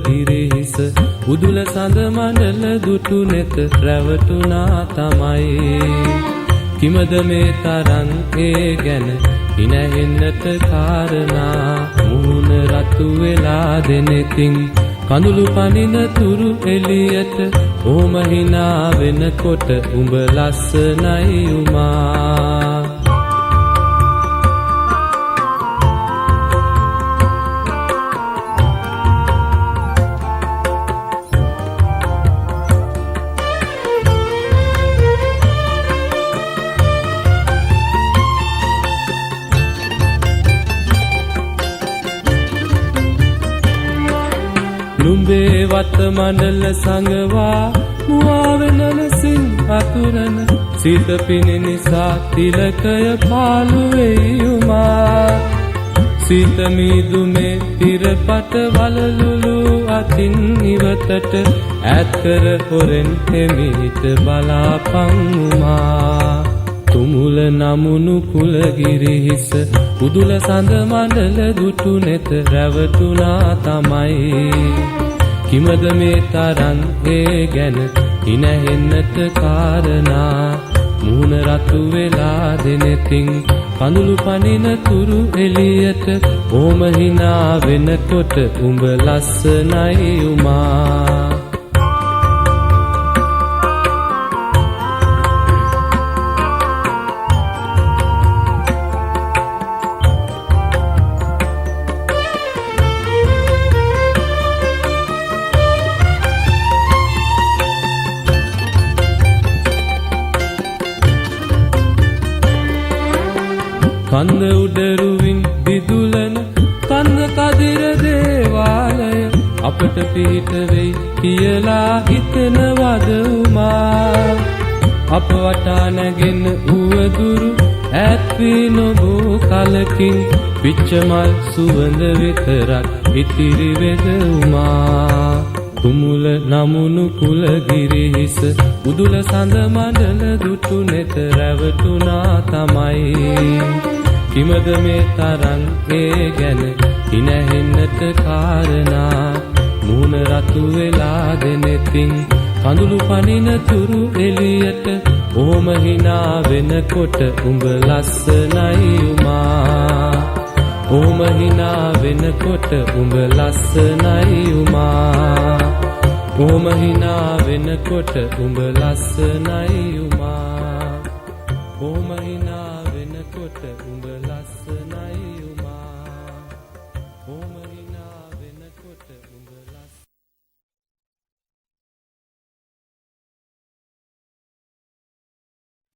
ගිරිහිස උදුල සඳ මණ්ඩල දුටු නෙත රැවටුණා තමයි කිමද මේ තරම් ඒ ගැන හිනහෙන්නට කාරණා මුහුණ රතු වෙලා දෙනෙතින් කඳුළු පනින තුරු එළියට ඕම hina වෙනකොට උඹ ලස්සනයි උමා නුඹේ වත මණ්ඩල සංගවා මුවාවෙනලසින් අතුරන සිත පිණි නිසා තිලකය පාළු වෙයි උමා සිත මීදුමේ තිරපට වලලුළු අතින් ඉවතට ඈත් කර හොරෙන් එමිහිට බලාපන් උමා තුමුල නමුණු කුල ගිරිහිස උදුල සඳ මණ්ඩල දුටු නෙත රැවටුණා තමයි කිමද මේ තරම් ඒ ගැන හිනහෙන්නට කාරණා මුහුණ රතු වෙලා දෙනෙතින් කඳුළු පනින තුරු එළියට ඕම hina වෙනකොට උඹ ලස්සනයි උමා කන්ද උඩරුවින් දිදුලන කන්ද කදිර දේවාලය අපට පිහිට වෙයි කියලා හිතනවද උමා අප වටා නැගෙන උවදුරු ඈත් වී නොබෝ කලකින් පිච්චමල් සුවඳ විතරක් ඉතිරි වෙද උමා තුමුල නමුණු කුල ගිරිහිස උදුල සඳ මණ්ඩල දුටු නෙත රැවටුණා තමයි කිමද මේ තරම් ඒ ගැන හිනහෙන්නට කාරණා මුහුණ රතු වෙලා දෙනෙතින් කඳුළු පනින තුරු එළියට ඕම hina වෙනකොට උඹ ලස්සනයි උමා ඕම hina වෙනකොට උඹ ලස්සනයි උමා ඕම hina වෙනකොට උඹ ලස්සනයි උමා